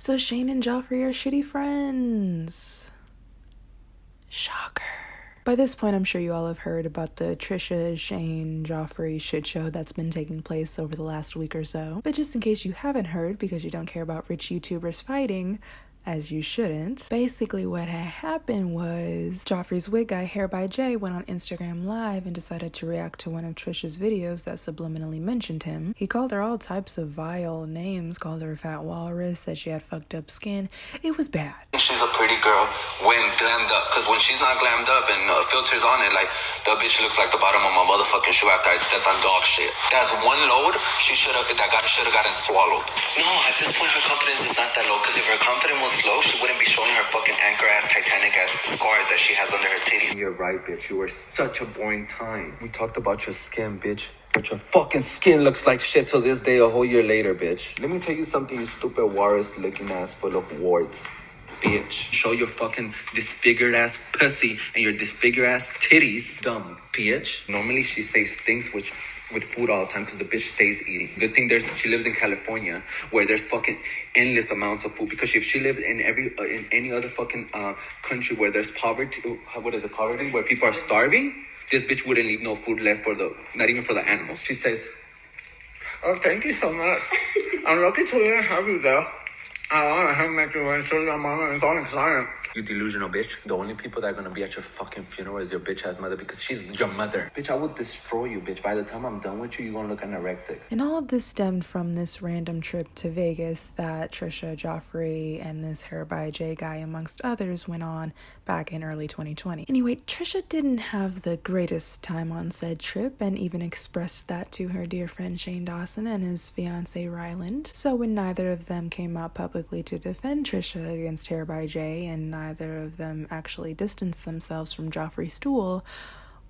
So Shane and Joffrey are shitty friends. Shocker. By this point, I'm sure you all have heard about the Trisha, Shane, Joffrey shit show that's been taking place over the last week or so. But just in case you haven't heard, because you don't care about rich YouTubers fighting, as you shouldn't, basically what had happened was Joffrey's wig guy, Hair by Jay, went on Instagram Live and decided to react to one of Trisha's videos that subliminally mentioned him. He called her all types of vile names, called her a fat walrus, said she had fucked up skin. It was bad. She's a pretty girl when glammed up, because when she's not glammed up and filters on it, like, the bitch looks like the bottom of my motherfucking shoe after I stepped on dog shit. That's one load she should have gotten swallowed. No, at this point her confidence is not that low, because if her confidence was low, she wouldn't be showing her fucking anchor ass, Titanic ass scars that she has under her titties. You're right, bitch. You were such a boring time. We talked about your skin, bitch. But your fucking skin looks like shit till this day, a whole year later, bitch. Let me tell you something, you stupid walrus looking ass full of warts. Bitch. Show your fucking disfigured ass pussy and your disfigured ass titties. Dumb bitch. Normally she says things with food all the time because the bitch stays eating. Good thing she lives in California where there's fucking endless amounts of food. Because if she lived in any other fucking country where there's poverty, what is it, poverty, where people are starving, this bitch wouldn't leave no food left not even for the animals. She says, "Oh, thank you so much. I'm lucky to even have you there. I want to have met you and show your mama and all excited." You delusional bitch. The only people that are gonna be at your fucking funeral is your bitch ass mother because she's your mother. Bitch, I will destroy you, bitch. By the time I'm done with you, you're gonna look anorexic. And all of this stemmed from this random trip to Vegas that Trisha, Joffrey, and this Hair by Jay guy, amongst others, went on back in early 2020. Anyway, Trisha didn't have the greatest time on said trip and even expressed that to her dear friend Shane Dawson and his fiance Ryland. So when neither of them came out publicly to defend Trisha against Hair by Jay and neither of them actually distanced themselves from Joffrey's stool,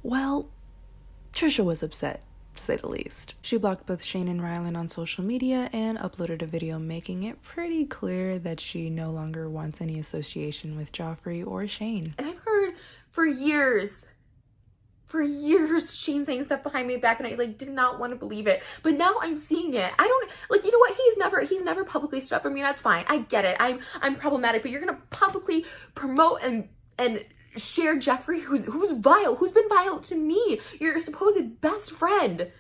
well, Trisha was upset, to say the least. She blocked both Shane and Ryland on social media and uploaded a video making it pretty clear that she no longer wants any association with Joffrey or Shane. And I've heard for years, Shane saying stuff behind my back, and I did not want to believe it. But now I'm seeing it. I don't you know what? He's never publicly stood up for me. That's fine. I get it. I'm problematic, but you're gonna publicly promote and share Jeffrey, who's vile, who's been vile to me, your supposed best friend,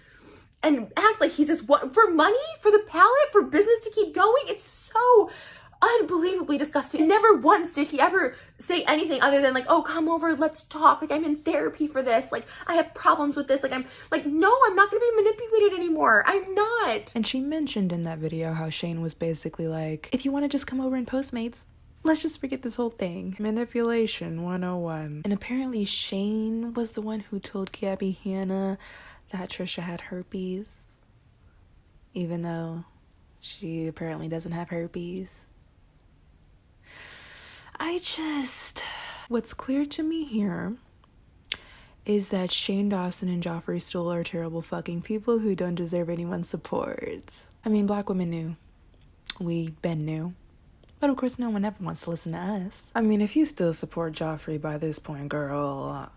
and act like he's just what for money, for the palette, for business to keep going. It's so unbelievably disgusting. Never once did he ever say anything other than oh, come over, let's talk, I'm in therapy for this, I have problems with this, no, I'm not gonna be manipulated anymore. I'm not. And she mentioned in that video how Shane was basically if you want to just come over and Postmates, let's just forget this whole thing. Manipulation 101. And apparently Shane was the one who told Gabby Hanna that Trisha had herpes, even though she apparently doesn't have herpes. What's clear to me here is that Shane Dawson and Joffrey Stool are terrible fucking people who don't deserve anyone's support. I mean, black women knew. We been knew. But of course no one ever wants to listen to us. I mean, if you still support Joffrey by this point, girl,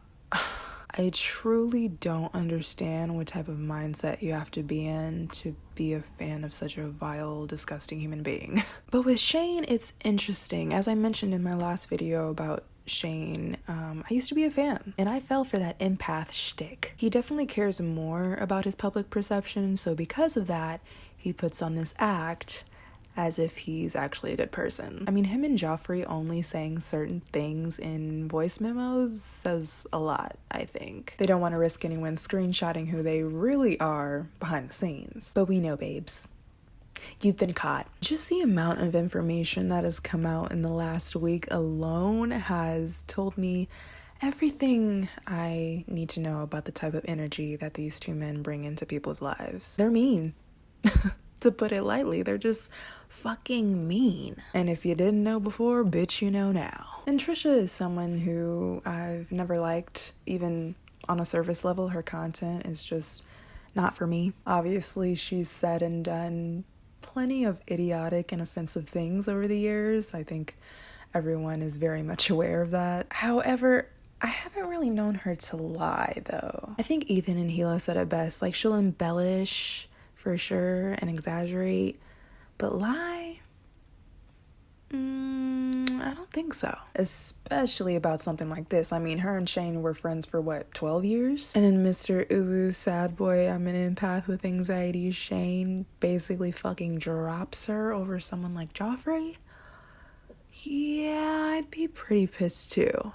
I truly don't understand what type of mindset you have to be in to be a fan of such a vile, disgusting human being. But with Shane, it's interesting. As I mentioned in my last video about Shane, I used to be a fan, and I fell for that empath shtick. He definitely cares more about his public perception, so because of that, he puts on this act as if he's actually a good person. I mean, him and Joffrey only saying certain things in voice memos says a lot, I think. They don't want to risk anyone screenshotting who they really are behind the scenes. But we know, babes. You've been caught. Just the amount of information that has come out in the last week alone has told me everything I need to know about the type of energy that these two men bring into people's lives. They're mean. To put it lightly, they're just fucking mean. And if you didn't know before, bitch, you know now. And Trisha is someone who I've never liked, even on a surface level. Her content is just not for me. Obviously, she's said and done plenty of idiotic and offensive things over the years. I think everyone is very much aware of that. However, I haven't really known her to lie, though. I think Ethan and Hilo said it best. She'll embellish for sure and exaggerate, but lie? think so. Especially about something like this. I mean, her and Shane were friends for what, 12 years? And then Mr. Uwu, sad boy, I'm an empath with anxiety, Shane basically fucking drops her over someone like Joffrey? Yeah, I'd be pretty pissed too.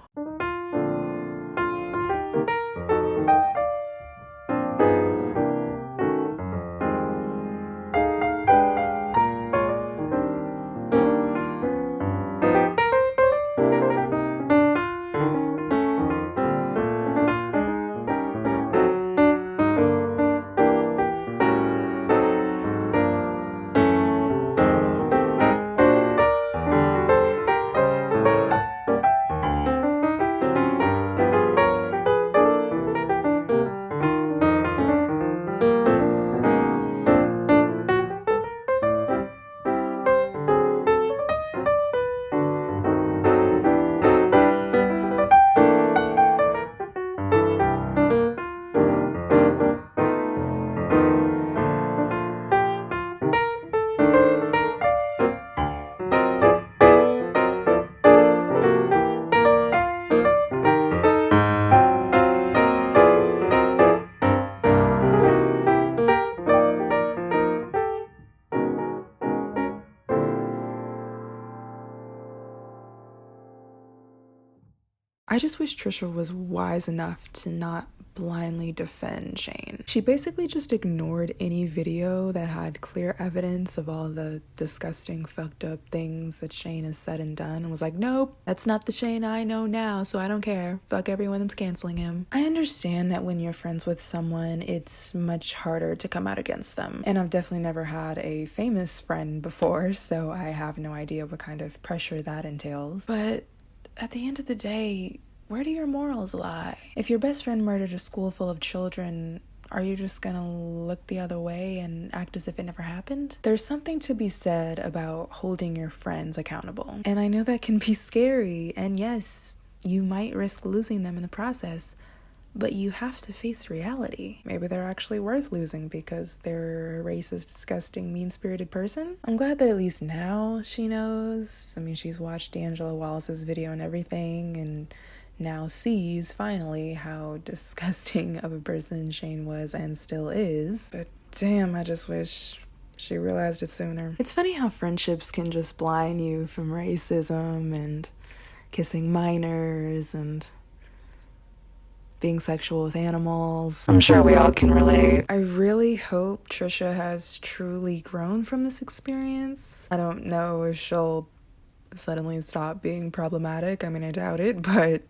I just wish Trisha was wise enough to not blindly defend Shane. She basically just ignored any video that had clear evidence of all the disgusting, fucked up things that Shane has said and done and was like, nope, that's not the Shane I know now, so I don't care. Fuck everyone that's canceling him. I understand that when you're friends with someone, it's much harder to come out against them. And I've definitely never had a famous friend before, so I have no idea what kind of pressure that entails. But at the end of the day, where do your morals lie? If your best friend murdered a school full of children, are you just gonna look the other way and act as if it never happened? There's something to be said about holding your friends accountable. And I know that can be scary, and yes, you might risk losing them in the process, but you have to face reality. Maybe they're actually worth losing because they're a racist, disgusting, mean-spirited person. I'm glad that at least now she knows. I mean, she's watched D'Angelo Wallace's video and everything, and now sees finally how disgusting of a person Shane was and still is. But damn, I just wish she realized it sooner. It's funny how friendships can just blind you from racism and kissing minors and being sexual with animals. I'm sure we all can relate. I really hope Trisha has truly grown from this experience. I don't know if she'll suddenly stop being problematic. I mean, I doubt it, but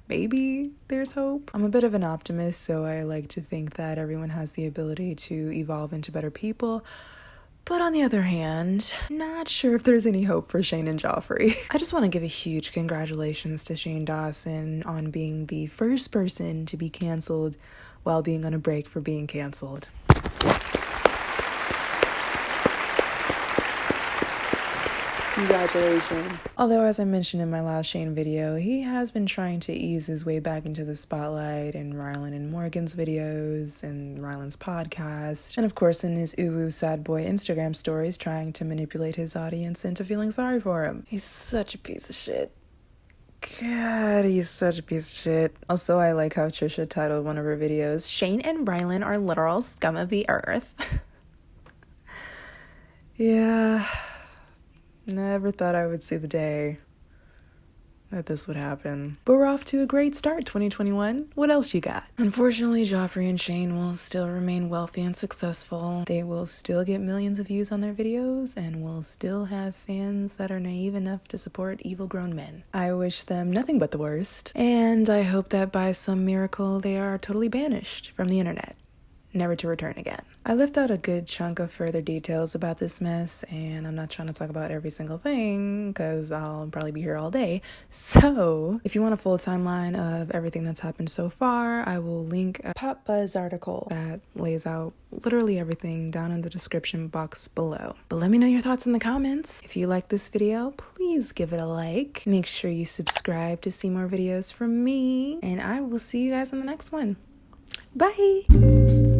maybe there's hope. I'm a bit of an optimist, so I like to think that everyone has the ability to evolve into better people. But on the other hand, not sure if there's any hope for Shane and Joffrey. I just want to give a huge congratulations to Shane Dawson on being the first person to be canceled while being on a break for being canceled. Congratulations. Although, as I mentioned in my last Shane video, he has been trying to ease his way back into the spotlight in Rylan and Morgan's videos, and Rylan's podcast, and of course in his Uwu sad boy Instagram stories, trying to manipulate his audience into feeling sorry for him. He's such a piece of shit. God, he's such a piece of shit. Also, I like how Trisha titled one of her videos, Shane and Rylan are literal scum of the earth. Yeah. Never thought I would see the day that this would happen. But we're off to a great start, 2021. What else you got? Unfortunately, Joffrey and Shane will still remain wealthy and successful. They will still get millions of views on their videos and will still have fans that are naive enough to support evil grown men. I wish them nothing but the worst. And I hope that by some miracle they are totally banished from the internet, never to return again. I left out a good chunk of further details about this mess, and I'm not trying to talk about every single thing because I'll probably be here all day. So if you want a full timeline of everything that's happened so far, I will link a Pop Buzz article that lays out literally everything down in the description box below. But let me know your thoughts in the comments. If you like this video, please give it a like. Make sure you subscribe to see more videos from me, and I will see you guys in the next one. Bye!